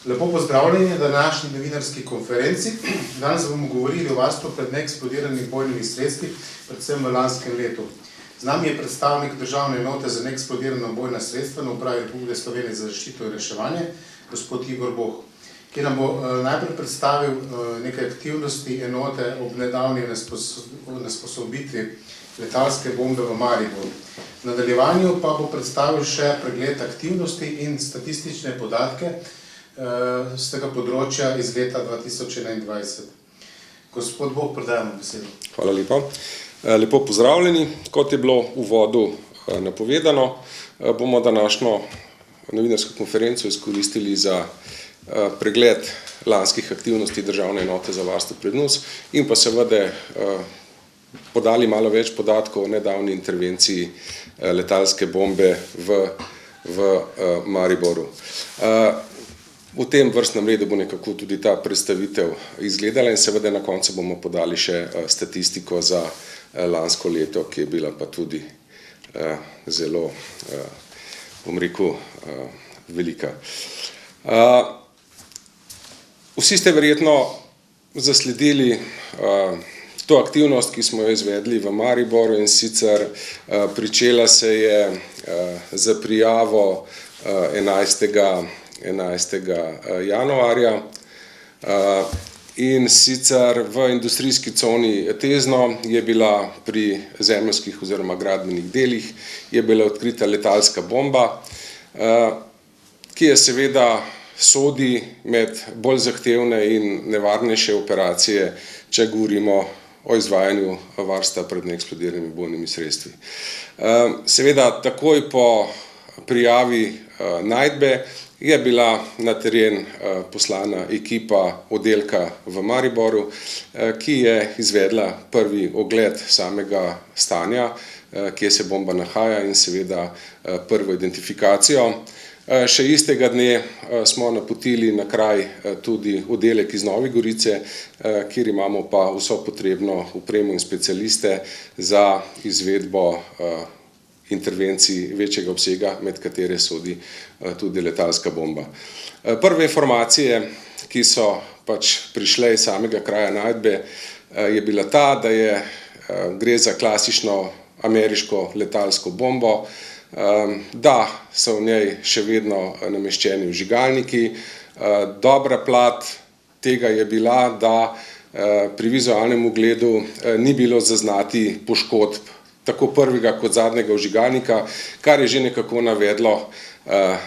Lepo pozdravljeni na današnji novinarski konferenci. Danes bomo govorili o varstvu pred neeksplodiranih bojnimi sredstvi, predvsem v lanskem letu. Z nami je predstavnik Državne enote za neeksplodirana bojna sredstva na Upravi Republike Slovenije za zaščito in reševanje, gospod Igor Boh, ki nam bo najprej predstavil nekaj aktivnosti enote ob nedavni nesposobitvi letalske bombe v Mariboru. V nadaljevanju pa bo predstavil še pregled aktivnosti in statistične podatke z tega področja iz leta 2021. Gospod Boh, predajamo besedo. Hvala lepa. Lepo pozdravljeni. Kot je bilo v uvodu napovedano, bomo današnjo novinarsko konferenco izkoristili za pregled lanskih aktivnosti Državne enote za varstvo pred NUS in pa seveda podali malo več podatkov o nedavni intervenciji letalske bombe v Mariboru. V tem vrstnem redu bo nekako tudi ta predstavitev izgledala in seveda na koncu bomo podali še statistiko za lansko leto, ki je bila pa tudi zelo, bom rekel, velika. Vsi ste verjetno zasledili to aktivnost, ki smo jo izvedli v Mariboru, in sicer pričela se je z prijavo 11. januarja in sicer v industrijski coni Tezno je bila pri zemeljskih oziroma gradbenih delih je bila odkrita letalska bomba, ki je seveda sodi med bolj zahtevne in nevarnejše operacije, če govorimo o izvajanju varstva pred neeksplodiranimi bojnimi sredstvi. Seveda takoj po prijavi najdbe je bila na teren poslana ekipa oddelka v Mariboru, ki je izvedla prvi ogled samega stanja, kje se bomba nahaja, in seveda prvo identifikacijo. Še istega dne smo napotili na kraj tudi oddelek iz Nove Gorice, kjer imamo pa vso potrebno opremo in specialiste za izvedbo intervencij večjega obsega, med katere sodi tudi letalska bomba. Prve informacije, ki so pač prišle iz samega kraja najdbe, je bila ta, da gre za klasično ameriško letalsko bombo, da so v njej še vedno nameščeni vžigalniki. Dobra plat tega je bila, da pri vizualnem ogledu ni bilo zaznati poškodb tako prvega kot zadnjega vžigalnika, kar je že nekako navedlo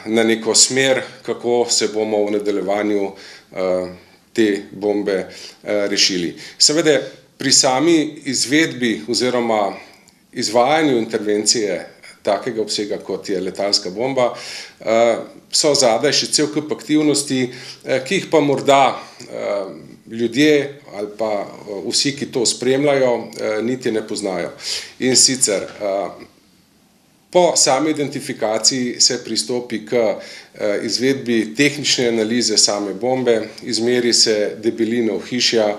na neko smer, kako se bomo v nadaljevanju te bombe rešili. Seveda pri sami izvedbi oziroma izvajanju intervencije takega obsega, kot je letalska bomba, so zadaj še cel kup aktivnosti, ki jih pa morda ljudje ali pa vsi, ki to spremljajo, niti ne poznajo. In sicer po sami identifikaciji se pristopi k izvedbi tehnične analize same bombe, izmeri se debelina ohišja,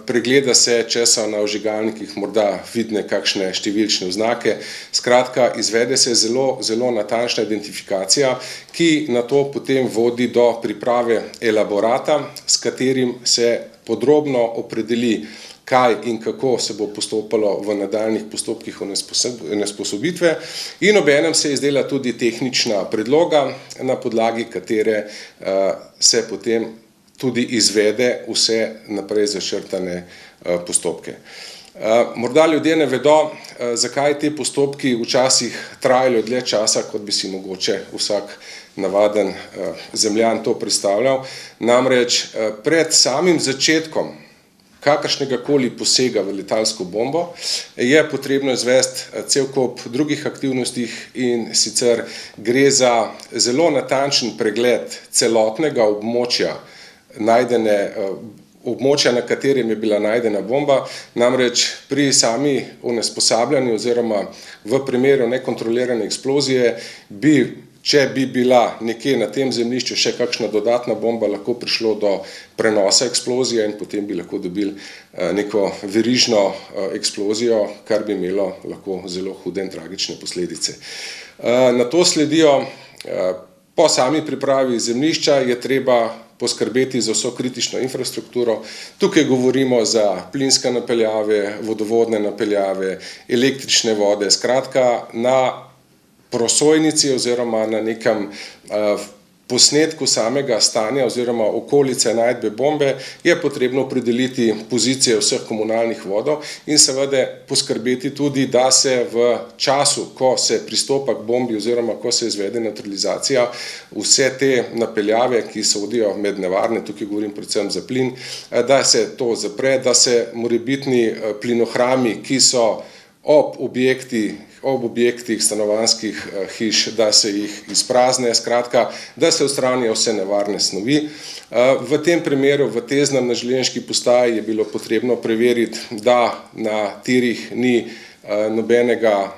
pregleda se, če so na vžigalnikih morda vidne kakšne številčne oznake. Skratka, izvede se zelo natančna identifikacija, ki nato potem vodi do priprave elaborata, s katerim se podrobno opredeli, kaj in kako se bo postopalo v nadaljnjih postopkih onesposobitve, in obenem se izdela tudi tehnična predloga, na podlagi katere se potem tudi izvede vse naprej začrtane postopke. Morda ljudje ne vedo, zakaj te postopki včasih trajajo dlje časa, kot bi si mogoče vsak navaden zemljan to predstavljal. Namreč pred samim začetkom kakršnega koli posega v letalsko bombo je potrebno izvesti cel kup drugih aktivnosti, in sicer gre za zelo natančen pregled celotnega območja, območja, na katerem je bila najdena bomba. Namreč pri sami onesposabljanju oziroma v primeru nekontrolirane eksplozije če bi bila nekje na tem zemljišču še kakšna dodatna bomba, lahko prišlo do prenosa eksplozije in potem bi lahko dobili neko verižno eksplozijo, kar bi imelo lahko zelo hude in tragične posledice. Na to sledijo Po sami pripravi zemljišča je treba poskrbeti za vso kritično infrastrukturo. Tukaj govorimo za plinske napeljave, vodovodne napeljave, električne vode, skratka na prosojnici oziroma na nekem posnetku samega stanja oziroma okolice najdbe bombe je potrebno opredeliti pozicije vseh komunalnih vodov in seveda poskrbeti tudi, da se v času, ko se pristopa k bombi oziroma ko se izvede nevtralizacija, vse te napeljave, ki sodijo med nevarne, tukaj govorim predvsem za plin, da se to zapre, da se morebitni plinohrami, ki so ob objektih stanovanjskih hiš, da se jih izprazne, skratka, da se odstranijo vse nevarne snovi. V tem primeru v Teznem na železniški postaji je bilo potrebno preveriti, da na tirih ni nobenega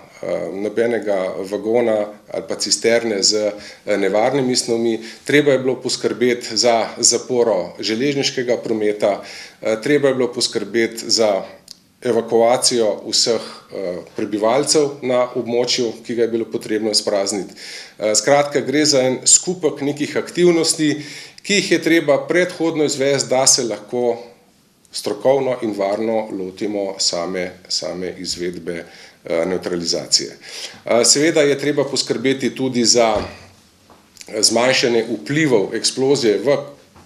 vagona ali pa cisterne z nevarnimi snovmi. Treba je bilo poskrbeti za zaporo železniškega prometa, treba je bilo poskrbeti za evakuacijo vseh prebivalcev na območju, ki ga je bilo potrebno izprazniti. Skratka, gre za en skupek nekih aktivnosti, ki jih je treba predhodno izvesti, da se lahko strokovno in varno lotimo same izvedbe nevtralizacije. Seveda je treba poskrbeti tudi za zmanjšanje vplivov eksplozije v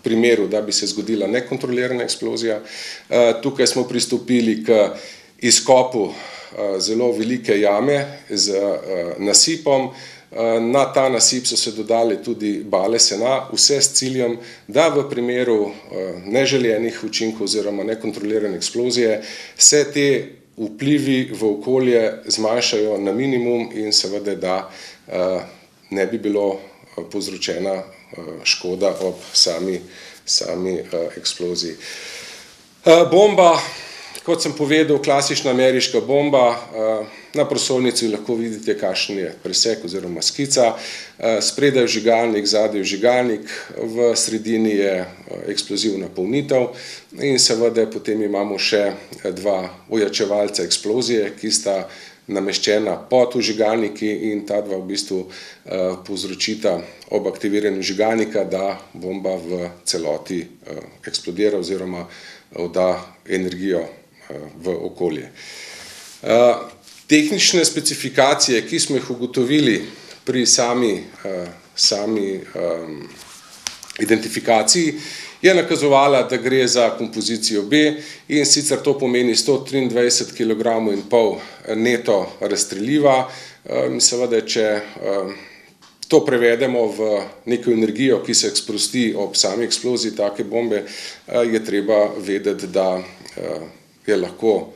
primeru, da bi se zgodila nekontrolirana eksplozija. Tukaj smo pristopili k izkopu zelo velike jame z nasipom. Na ta nasip so se dodali tudi bale sena, vse s ciljem, da v primeru neželenih učinkov oziroma nekontrolirane eksplozije se te vplivi v okolje zmanjšajo na minimum in seveda, da ne bi bilo povzročena škoda ob sami eksploziji. Bomba, kot sem povedal, klasična ameriška bomba. Na prosojnici lahko vidite, kakšen je presek oziroma skica. Spredaj je vžigalnik, zadaj je vžigalnik, v sredini je eksplozivna polnitev in seveda potem imamo še dva ojačevalca eksplozije, ki sta nameščena pod vžigalniki in ta dva v bistvu povzročita ob aktiviranju vžigalnika, da bomba v celoti eksplodira oziroma da energijo v okolje. Tehnične specifikacije, ki smo jih ugotovili pri sami identifikaciji, je nakazovala, da gre za kompozicijo B in sicer to pomeni 123,5 kg neto razstreliva. Seveda, če to prevedemo v neko energijo, ki se sprosti ob sami eksploziji take bombe, je treba vedeti, da je lahko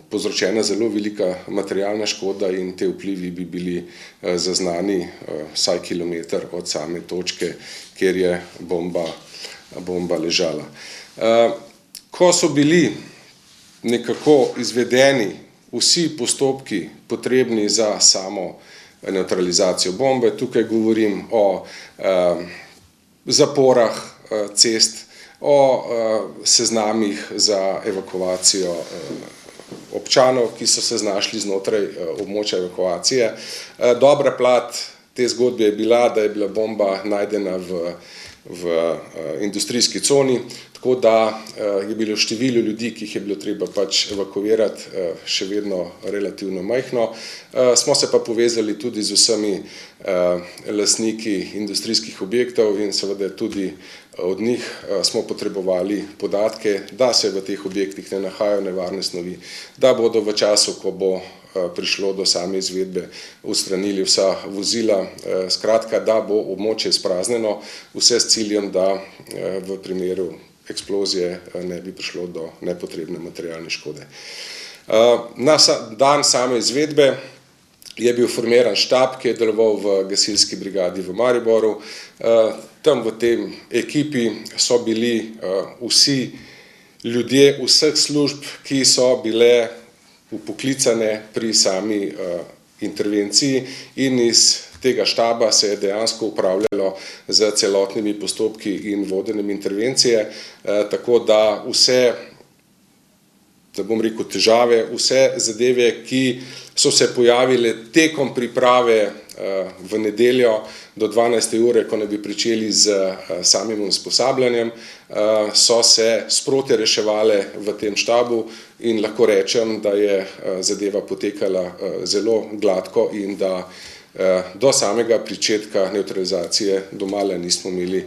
povzročena zelo velika materialna škoda in te vplivi bi bili zaznani vsaj kilometer od same točke, kjer je bomba ležala. Ko so bili nekako izvedeni vsi postopki potrebni za samo nevtralizacijo bombe, tukaj govorim o zaporah cest, o seznamih za evakuacijo občanov, ki so se znašli znotraj območja evakuacije. Dobra plat te zgodbe je bila, da je bila bomba najdena v industrijski coni, tako da je bilo število ljudi, ki jih je bilo treba pač evakuirati, še vedno relativno majhno. Smo se pa povezali tudi z vsemi lastniki industrijskih objektov in seveda tudi od njih smo potrebovali podatke, da se v teh objektih ne nahajajo nevarne snovi, da bodo v času, ko bo prišlo do same izvedbe, odstranili vsa vozila, skratka, da bo območje izpraznjeno, vse s ciljem, da v primeru eksplozije ne bi prišlo do nepotrebne materialne škode. Na dan same izvedbe je bil formiran štab, ki je deloval v gasilski brigadi v Mariboru. Tam v tem ekipi so bili vsi ljudje vseh služb, ki so bile vpoklicane pri sami intervenciji in iz tega štaba se je dejansko upravljalo z celotnimi postopki in vodenjem intervencije, tako da vse, da bom rekel, težave, vse zadeve, ki so se pojavile tekom priprave v nedeljo do 12. ure, ko naj bi pričeli z samim usposabljanjem, so se sproti reševale v tem štabu in lahko rečem, da je zadeva potekala zelo gladko in da do samega pričetka nevtralizacije domala nismo imeli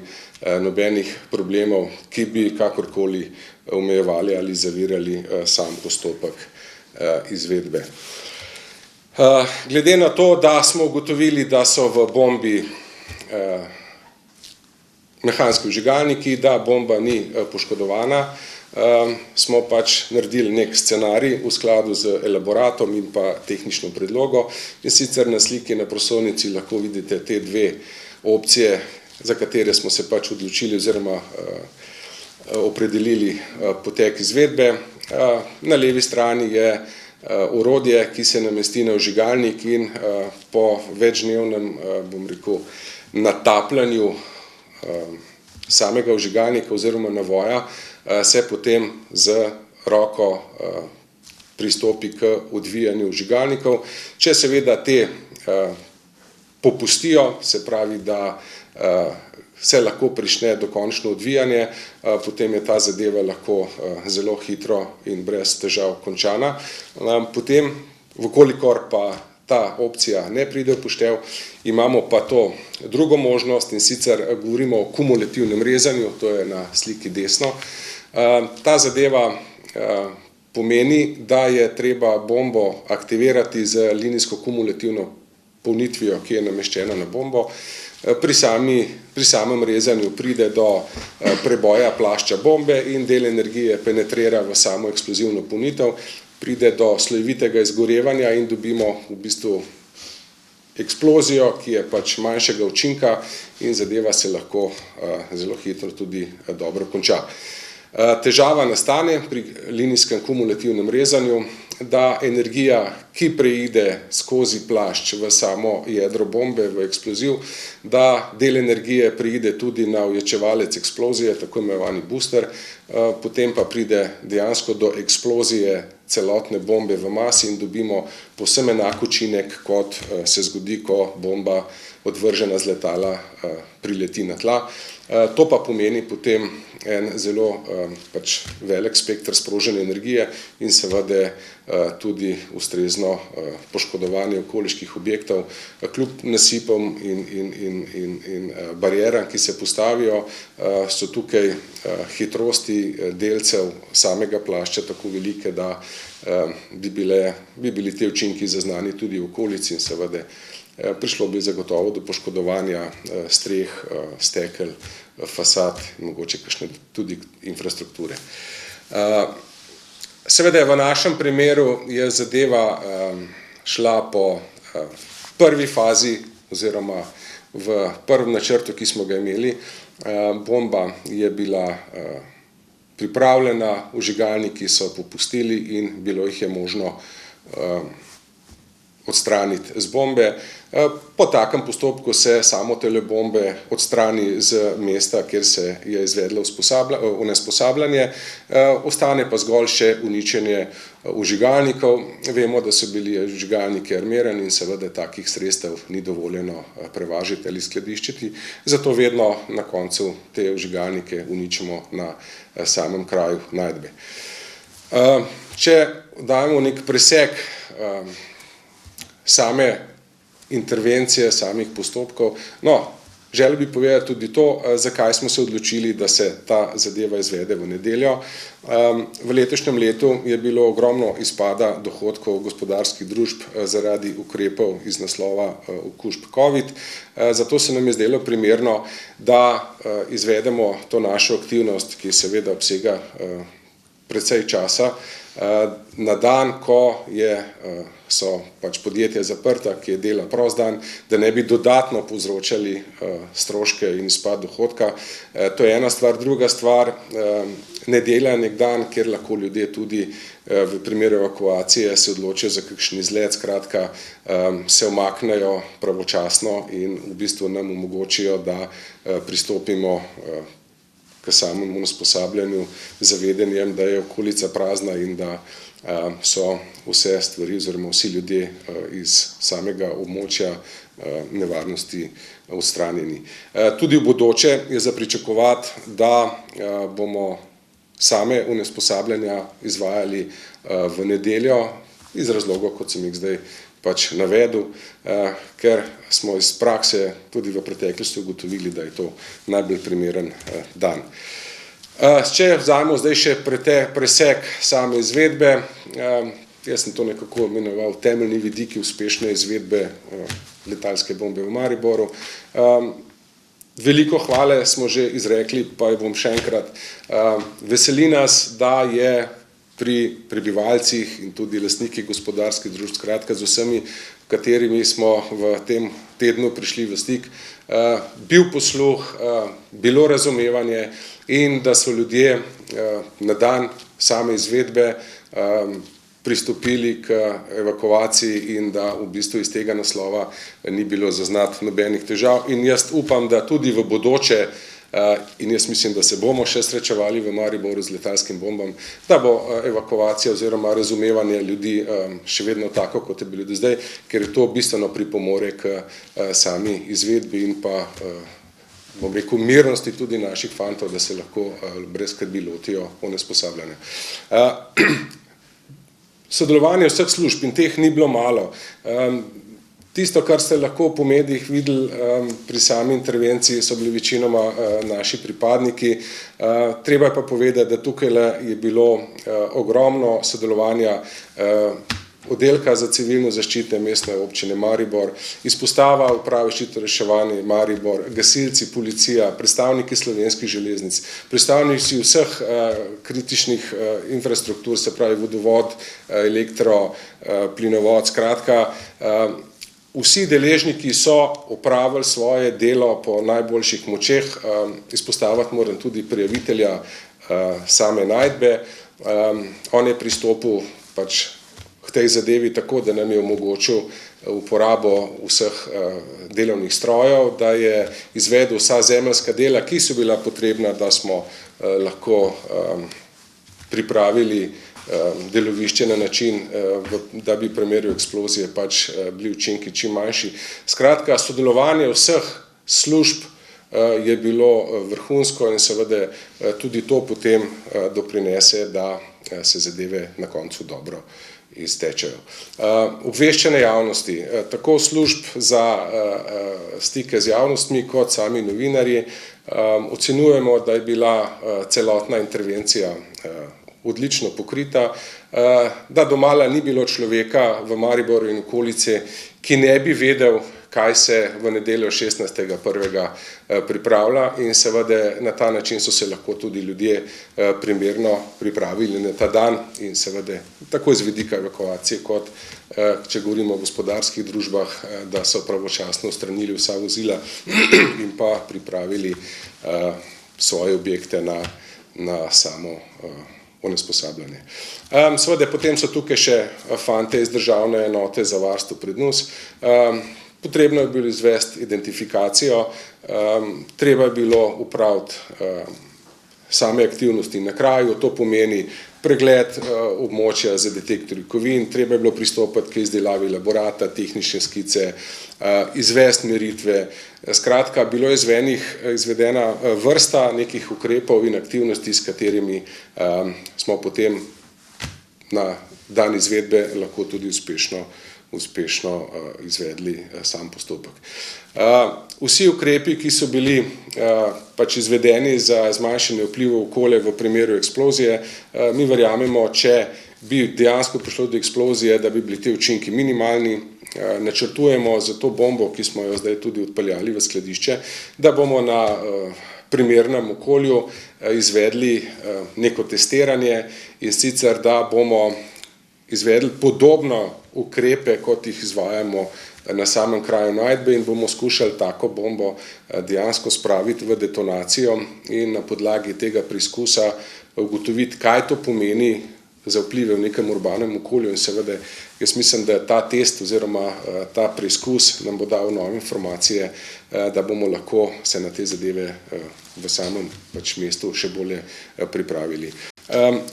nobenih problemov, ki bi kakorkoli omejevali ali zavirali sam postopek izvedbe. Glede na to, da smo ugotovili, da so v bombi mehanski vžigalniki, da bomba ni poškodovana, smo pač naredili nek scenarij v skladu z elaboratom in pa tehnično predlogo, in sicer na sliki na prosojnici lahko vidite te dve opcije, za katere smo se pač odločili oziroma opredelili potek izvedbe. Na levi strani je orodje, ki se namesti na vžigalnik in po večdnevnem, bom rekel, natapljanju samega vžigalnika oziroma navoja se potem z roko pristopi k odvijanju vžigalnikov. Če seveda te popustijo, se pravi, da se lahko prične dokončno odvijanje, potem je ta zadeva lahko zelo hitro in brez težav končana. Potem, vkolikor pa ta opcija ne pride v poštev, imamo pa to drugo možnost, in sicer govorimo o kumulativnem rezanju, to je na sliki desno. Ta zadeva pomeni, da je treba bombo aktivirati z linijsko kumulativno polnitvijo, ki je nameščena na bombo. Pri samem rezanju pride do preboja plašča bombe in del energije penetrira v samo eksplozivno polnitev, pride do slojevitega izgorevanja in dobimo v bistvu eksplozijo, ki je pač manjšega učinka in zadeva se lahko zelo hitro tudi dobro konča. Težava nastane pri linijskem kumulativnem rezanju, da energija, ki preide skozi plašč v samo jedro bombe, v eksploziv, da del energije preide tudi na ojačevalec eksplozije, tako imenovani booster, potem pa pride dejansko do eksplozije celotne bombe v masi in dobimo povsem enak učinek, kot se zgodi, ko bomba odvržena z letala prileti na tla. To pa pomeni potem en zelo velik spekter sprožene energije in seveda tudi ustrezno poškodovanje okoliških objektov. Kljub nasipom in barieram, ki se postavijo, so tukaj hitrosti delcev samega plašča tako velike, da bi bili te učinki zaznani tudi v okolici in seveda prišlo bi zagotovo do poškodovanja streh, stekel, fasad in mogoče kakšne tudi infrastrukture. Seveda v našem primeru je zadeva šla po prvi fazi oziroma v prvem načrtu, ki smo ga imeli. Bomba je bila pripravljena, vžigalniki so popustili in bilo jih je možno odstraniti z bombe. Po takem postopku se samo tele bombe odstrani z mesta, kjer se je izvedlo onesposabljanje, ostane pa zgolj še uničenje vžigalnikov. Vemo, da so bili vžigalniki armirani in seveda takih sredstev ni dovoljeno prevažati ali skladiščiti, zato vedno na koncu te vžigalnike uničimo na samem kraju najdbe. Če dajemo nek presek same intervencije, samih postopkov. Želel bi povedati tudi to, zakaj smo se odločili, da se ta zadeva izvede v nedeljo. V letošnjem letu je bilo ogromno izpada dohodkov gospodarskih družb zaradi ukrepov iz naslova okužb COVID. Zato se nam je zdelo primerno, da izvedemo to našo aktivnost, ki seveda obsega precej časa, na dan, ko so pač podjetja zaprta, ki je dela prost dan, da ne bi dodatno povzročali stroške in izpad dohodka. To je ena stvar. Druga stvar, nedelja je nek dan, kjer lahko ljudje tudi v primeru evakuacije se odločijo za kakšen izlet, skratka se umaknejo pravočasno in v bistvu nam omogočijo, da pristopimo k samemu usposabljanju z zavedanjem, da je okolica prazna in da so vse stvari oziroma vsi ljudje iz samega območja nevarnosti odstranjeni. Tudi v bodoče je za pričakovati, da bomo same onesposabljanja izvajali v nedeljo iz razlogov, kot sem jih zdaj pač navedel, ker smo iz prakse tudi v preteklosti ugotovili, da je to najbolj primeren dan. Če vzamemo zdaj še presek same izvedbe, jaz sem to nekako imenoval temeljni vidiki uspešne izvedbe letalske bombe v Mariboru. Veliko hvale smo že izrekli, pa jo bom še enkrat. Veseli nas, da je pri prebivalcih in tudi lastniki gospodarskih družb, skratka z vsemi, katerimi smo v tem tednu prišli v stik, bil posluh, bilo razumevanje in da so ljudje na dan same izvedbe pristopili k evakuaciji in da v bistvu iz tega naslova ni bilo zaznati nobenih težav. In jaz upam, da tudi v bodoče, in jaz mislim, da se bomo še srečevali v Mariboru z letalskim bombam, da bo evakuacija oziroma razumevanje ljudi še vedno tako, kot je bilo do zdaj, ker je to bistveno pripomore k sami izvedbi in pa, bom rekel, mirnosti tudi naših fantov, da se lahko brez skrbi lotijo onesposabljanja. Sodelovanje vseh služb in teh ni bilo malo. Tisto, kar ste lahko po medijih videli pri sami intervenciji, so bili večinoma naši pripadniki. Treba je pa povedati, da tukaj je bilo ogromno sodelovanja oddelka za civilno zaščito mestne občine Maribor, izpostava uprave zaščite in reševanja Maribor, gasilci, policija, predstavniki Slovenskih železnic, predstavniki vseh kritičnih infrastruktur, se pravi vodovod, elektro, plinovod, skratka, vsi deležniki so opravili svoje delo po najboljših močeh. Izpostaviti moram tudi prijavitelja same najdbe. On je pristopil pač k tej zadevi tako, da nam je omogočil uporabo vseh delovnih strojev, da je izvedel vsa zemeljska dela, ki so bila potrebna, da smo lahko pripravili delovišče na način, da bi v primeru eksplozije pač bili učinki čim manjši. Skratka, sodelovanje vseh služb je bilo vrhunsko in seveda tudi to potem doprinese, da se zadeve na koncu dobro iztečejo. Obveščanje javnosti, tako služb za stike z javnostmi kot sami novinarji, ocenjujemo, da je bila celotna intervencija odlično pokrita, da domala ni bilo človeka v Mariboru in okolici, ki ne bi vedel, kaj se v nedeljo 16.1. Pripravlja in seveda na ta način so se lahko tudi ljudje primerno pripravili na ta dan in seveda tako iz vidika evakuacije kot, če govorimo o gospodarskih družbah, da so pravočasno odstranili vsa vozila in pa pripravili svoje objekte na samo onesposabljanje. Seveda potem so tukaj še fante iz državne enote za varstvo pred NUS. Potrebno je bilo izvesti identifikacijo, treba je bilo upraviti same aktivnosti na kraju, to pomeni pregled območja za detektorji kovin, treba je bilo pristopiti k izdelavi elaborata, tehnične skice, izvesti meritve. Skratka, bilo je izvedena vrsta nekih ukrepov in aktivnosti, s katerimi smo potem na dan izvedbe lahko tudi uspešno izvedli sam postopek. Vsi ukrepi, ki so bili pač izvedeni za zmanjšanje vplivov okolja v primeru eksplozije, mi verjamemo, če bi dejansko prišlo do eksplozije, da bi bili ti učinki minimalni. Načrtujemo za to bombo, ki smo jo zdaj tudi odpeljali v skladišče, da bomo na primernem okolju izvedli neko testiranje in sicer, da bomo izvedli podobno ukrepe, kot jih izvajamo na samem kraju najdbe in bomo skušali tako bombo dejansko spraviti v detonacijo in na podlagi tega preizkusa ugotoviti, kaj to pomeni za vplive v nekem urbanem okolju in seveda jaz mislim, da ta test oziroma ta preizkus nam bo dal nove informacije, da bomo lahko se na te zadeve v samem pač mestu še bolje pripravili.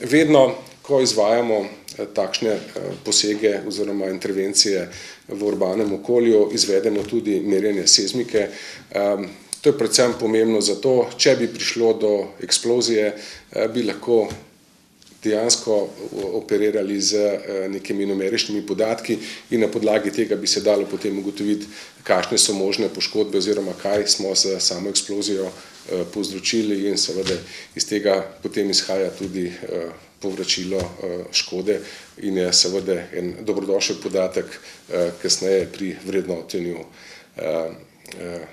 Vedno ko izvajamo takšne posege oziroma intervencije v urbanem okolju, izvedemo tudi merjenje seizmike. To je predvsem pomembno zato, če bi prišlo do eksplozije, bi lahko dejansko operirali z nekimi numeričnimi podatki in na podlagi tega bi se dalo potem ugotoviti, kakšne so možne poškodbe oziroma kaj smo z samo eksplozijo povzročili in seveda iz tega potem izhaja tudi povračilo škode in je seveda en dobrodošel podatek kasneje pri vrednotenju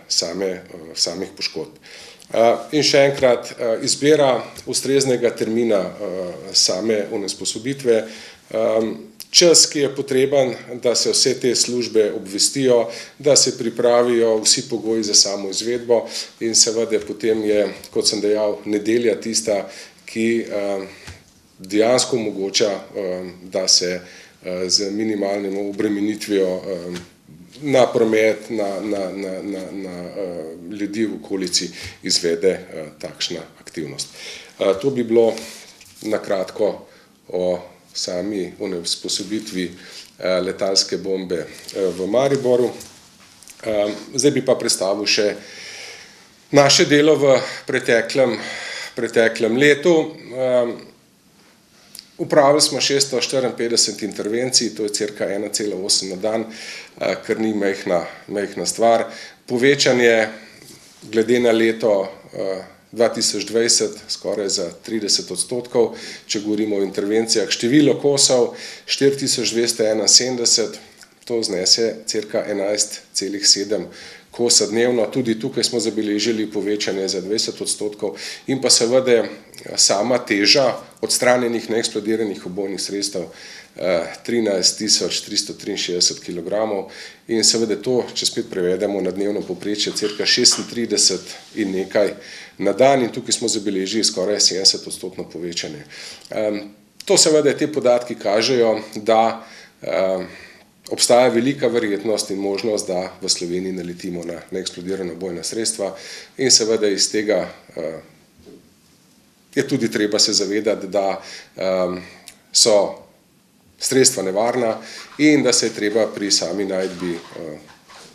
samih poškodb. In še enkrat, izbira ustreznega termina same onesposobitve, čas, ki je potreben, da se vse te službe obvestijo, da se pripravijo vsi pogoji za samo izvedbo in seveda potem je, kot sem dejal, nedelja tista, ki dejansko omogoča, da se z minimalno obremenitvijo na promet, na ljudi v okolici izvede takšna aktivnost. To bi bilo na kratko o sami onesposobitvi letalske bombe v Mariboru. Zdaj bi pa predstavil še naše delo v preteklem letu. Upravili smo 654 intervencij, to je cirka 1,8 na dan, kar ni majhna stvar. Povečanje glede na leto 2020 skoraj za 30%, če govorimo o intervencijah. Število kosov 4271, to znese cirka 11,7 kosa dnevno. Tudi tukaj smo zabeležili povečanje za 20% in pa seveda sama teža odstranjenih neeksplodiranih ubojnih sredstev 13.363 kg in seveda to, če spet prevedemo na dnevno povprečje, cirka 36 in nekaj na dan in tukaj smo zabeležili skoraj 70% povečanje. To seveda te podatki kažejo, da obstaja velika verjetnost in možnost, da v Sloveniji naletimo na neeksplodirana ubojna sredstva in seveda iz tega je tudi treba se zavedati, da so sredstva nevarna in da se je treba pri sami najdbi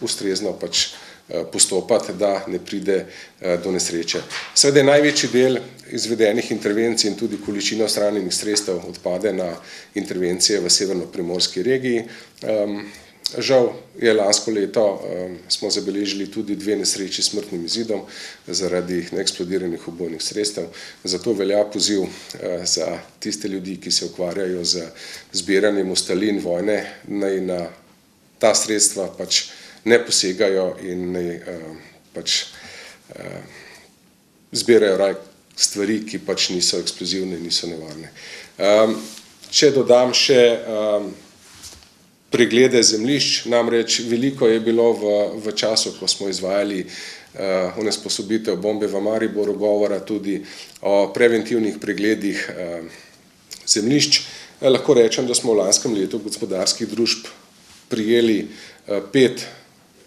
ustrezno postopati, da ne pride do nesreče. Seveda je največji del izvedenih intervencij in tudi količina odstranjenih sredstev odpade na intervencije v severnoprimorski regiji. Žal je lansko leto smo zabeležili tudi 2 nesreči s smrtnim izidom zaradi neeksplodiranih ubojnih sredstev. Zato velja poziv za tiste ljudi, ki se ukvarjajo z zbiranjem ostalin vojne, naj na ta sredstva ne posegajo in naj zbirajo raje stvari, ki niso eksplozivne in niso nevarne. Če dodam še preglede zemljišč, namreč veliko je bilo v času, ko smo izvajali onesposobitev bombe v Mariboru, govora tudi o preventivnih pregledih zemljišč. Lahko rečem, da smo v lanskem letu gospodarskih družb prijeli 5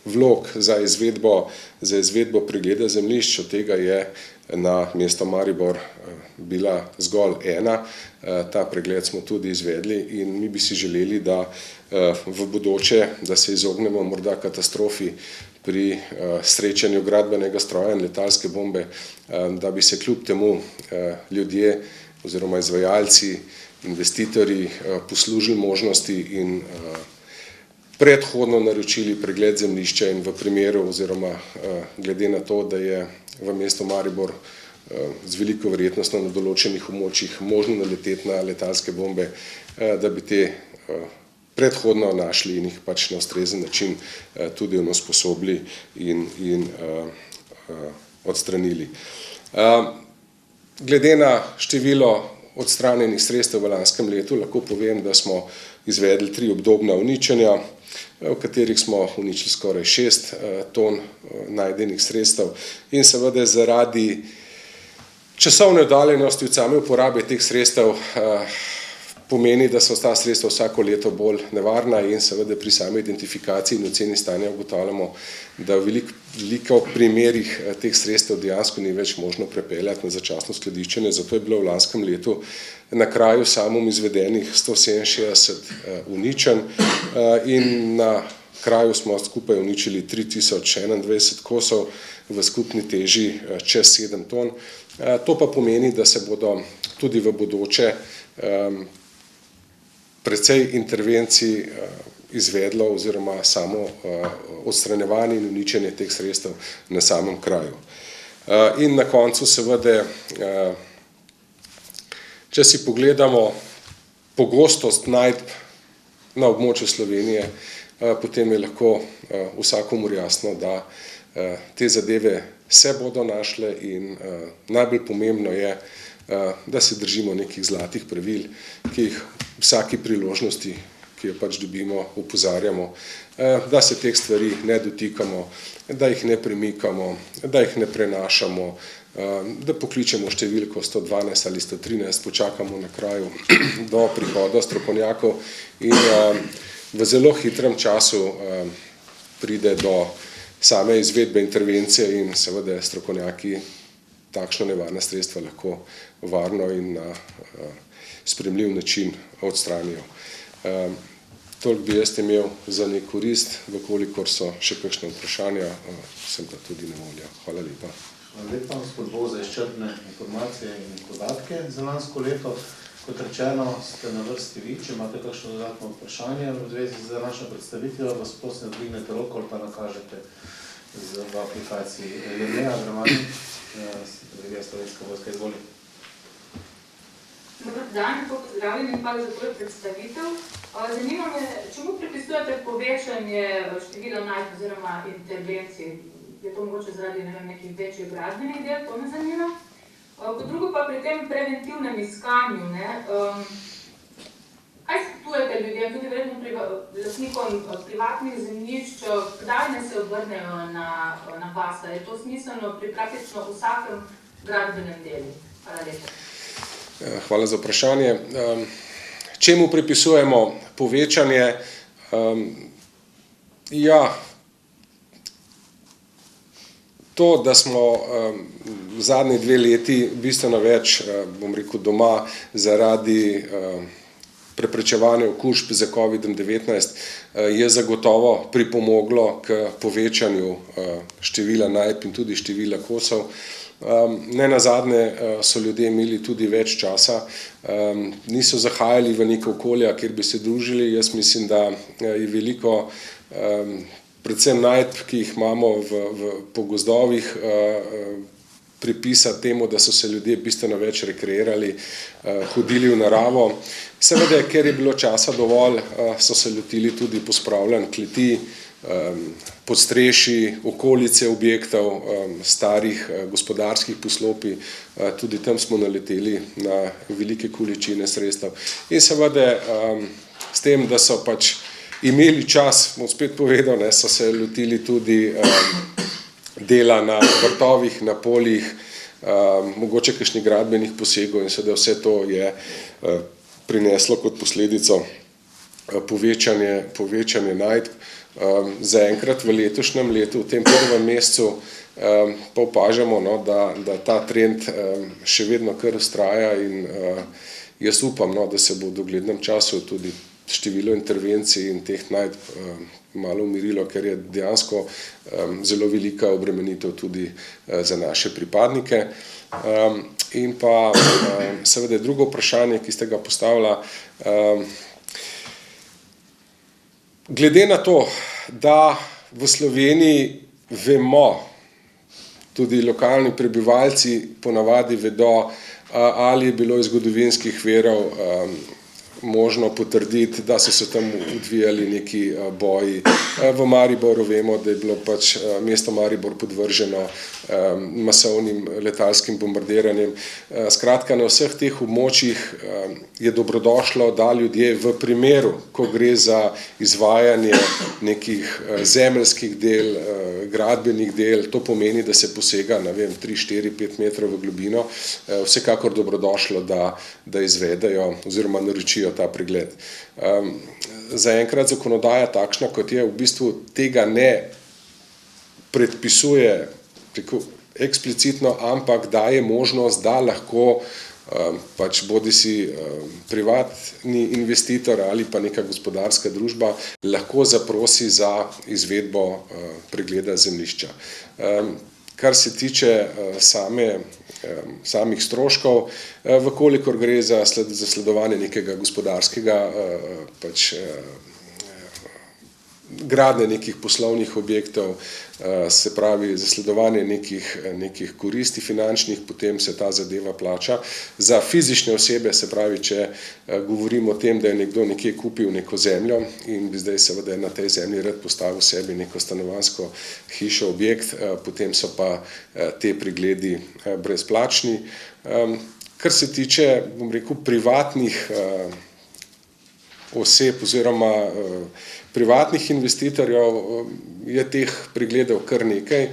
vlog za izvedbo pregleda zemljišč, od tega je na mesto Maribor bila zgolj 1. Ta pregled smo tudi izvedli in mi bi si želeli, da v bodoče, da se izognemo morda katastrofi pri srečanju gradbenega stroja in letalske bombe, da bi se kljub temu ljudje oziroma izvajalci, investitorji poslužili možnosti in predhodno naročili pregled zemljišča in v primeru oziroma glede na to, da je v mestu Maribor z veliko verjetnostjo na določenih območjih možno naleteti na letalske bombe, da bi te predhodno našli in jih na ustrezen način tudi onesposobili in odstranili. Glede na število odstranjenih sredstev v lanskem letu lahko povem, da smo izvedli 3 obdobna uničenja, v katerih smo uničili skoraj 6 ton najdenih sredstev in seveda zaradi časovne oddaljenosti od same uporabe teh sredstev pomeni, da so ta sredstva vsako leto bolj nevarna in seveda pri sami identifikaciji in oceni stanja ugotavljamo, da v veliko primerih teh sredstev dejansko ni več možno prepeljati na začasno skladiščenje, zato je bilo v lanskem letu na kraju samom izvedenih 167 uničenj in na kraju smo skupaj uničili 3021 kosov v skupni teži čez 7 ton. To pa pomeni, da se bodo tudi v bodoče precej intervencij izvedlo oziroma samo odstranjevanje in uničenje teh sredstev na samem kraju. In na koncu seveda, če si pogledamo pogostost najdb na območju Slovenije, potem je lahko vsakomur jasno, da te zadeve se bodo našle in najbolj pomembno je, da se držimo nekih zlatih pravil, ki jih vsaki priložnosti, ki jo pač dobimo, opozarjamo, da se teh stvari ne dotikamo, da jih ne premikamo, da jih ne prenašamo, da pokličemo številko 112 ali 113, počakamo na kraju do prihoda strokovnjakov in v zelo hitrem času pride do same izvedbe intervencije in seveda strokovnjaki takšno nevarna sredstva lahko varno in na sprejemljiv način odstranijo. Toliko bi jaz imel za nek korist, vkolikor so še kakšne vprašanja, sem pa tudi na voljo. Hvala lepa. Hvala lepa, gospod Bov, za izčrpne informacije in podatke za lansko leto. Kot rečeno, ste na vrsti vi, če imate kakšno dodatno vprašanje v zvezi z našo predstavitvijo, vas prosim, da dvignete roko ali pa nakažete v aplikaciji. Jerneja Gramanik, strategija Slovenska vojska, izvoli. Dobar dan, pozdravljeni in hvala za tvojo predstavitev. Zanima me, čemu pripisujete povečanje števila najdb oziroma intervencij? Je to mogoče zaradi nekih večjih gradbenih del, to me zanima. Kot drugo pa pri tem preventivnem iskanju, kaj svetujete ljudem, tudi verjetno lastnikom privatnih zemljišč, kdaj ne se obrnejo na vas? Je to smiselno pri praktično vsakem gradbenem delu? Hvala lepa. Hvala za vprašanje. Čemu pripisujemo povečanje? To, da smo v zadnji 2 leti bistveno več, bom rekel, doma zaradi preprečevanja okužb z COVID-19, je zagotovo pripomoglo k povečanju števila najdb in tudi števila kosov. Nenazadnje so ljudje imeli tudi več časa, niso zahajali v neka okolja, kjer bi se družili. Jaz mislim, da je veliko predvsem najdb, ki jih imamo po gozdovih, pripisati temu, da so se ljudje bistveno več rekreirali, hodili v naravo. Seveda, ker je bilo časa dovolj, so se lotili tudi pospravljanj kleti, podstrešij, okolice objektov, starih gospodarskih poslopij, tudi tam smo naleteli na velike količine sredstev. In seveda s tem, da so pač imeli čas, bom spet povedal, so se lotili tudi dela na vrtovih, na poljih, mogoče kakšnih gradbenih posegov in seveda vse to je prineslo kot posledico povečanje najdb. Zaenkrat v letošnjem letu, v tem prvem mesecu, pa opažamo, da ta trend še vedno kar vztraja in jaz upam, da se bo v doglednem času tudi število intervencij in teh najdb malo umirilo, ker je dejansko zelo velika obremenitev tudi za naše pripadnike. In pa seveda drugo vprašanje, ki ste ga postavila. Glede na to, da v Sloveniji vemo, tudi lokalni prebivalci ponavadi vedo, ali je bilo iz zgodovinskih virov možno potrditi, da so se tam odvijali neki boji. V Mariboru vemo, da je bilo pač mesto Maribor podvrženo masovnim letalskim bombardiranjem. Skratka, na vseh teh območjih je dobrodošlo, da ljudje v primeru, ko gre za izvajanje nekih zemeljskih del, gradbenih del, to pomeni, da se posega, 3, 4, 5 metrov v globino, vsekakor dobrodošlo, da izvedejo oziroma naročijo naročijo ta pregled. Zaenkrat zakonodaja takšna, kot je, v bistvu tega ne predpisuje eksplicitno, ampak daje možnost, da lahko pač bodisi privatni investitor ali pa neka gospodarska družba lahko zaprosi za izvedbo pregleda zemljišča. Kar se tiče samih stroškov, vkolikor gre za zasledovanje nekega gospodarskega gradnje nekih poslovnih objektov, se pravi zasledovanje nekih koristi finančnih, potem se ta zadeva plača. Za fizične osebe, se pravi, če govorimo o tem, da je nekdo nekje kupil neko zemljo in bi zdaj seveda na tej zemlji rad postavil sebi neko stanovanjsko hišo, objekt, potem so pa te pregledi brezplačni. Kar se tiče, bom rekel, privatnih oseb oziroma privatnih investitorjev, je teh pregledov kar nekaj.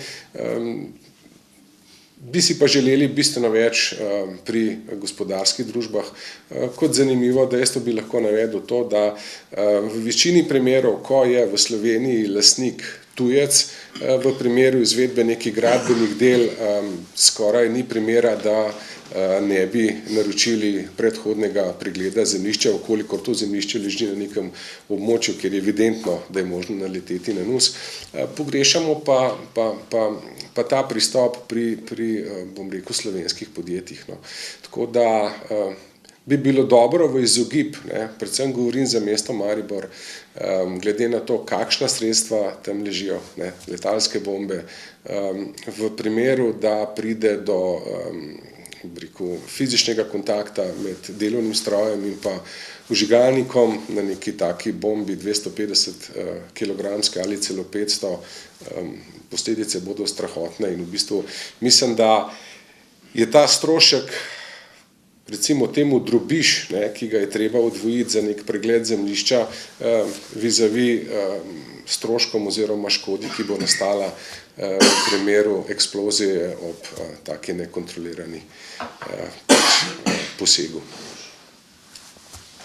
Bi si pa želeli bistveno več pri gospodarskih družbah. Kot zanimivo dejstvo bi lahko navedel to, da v večini primerov, ko je v Sloveniji lastnik tujec, v primeru izvedbe nekih gradbenih del skoraj ni primera, da ne bi naročili predhodnega pregleda zemljišča, vkolikor to zemljišče leži na nekem območju, kjer je evidentno, da je možno naleteti na nus. Pogrešamo pa ta pristop pri bom rekel, slovenskih podjetjih. Tako da bi bilo dobro v izogib, predvsem govorim za mesto Maribor, glede na to, kakšna sredstva tam ležijo, letalske bombe, v primeru, da pride do fizičnega kontakta med delovnim strojem in pa vžigalnikom na neki taki bombi 250 kilogramske ali celo 500, posledice bodo strahotne in v bistvu mislim, da je ta strošek, recimo temu drobiž, ki ga je treba odvojiti za nek pregled zemljišča, vizavi stroškom oziroma škodi, ki bo nastala v primeru eksplozije ob taki nekontrolirani posegu.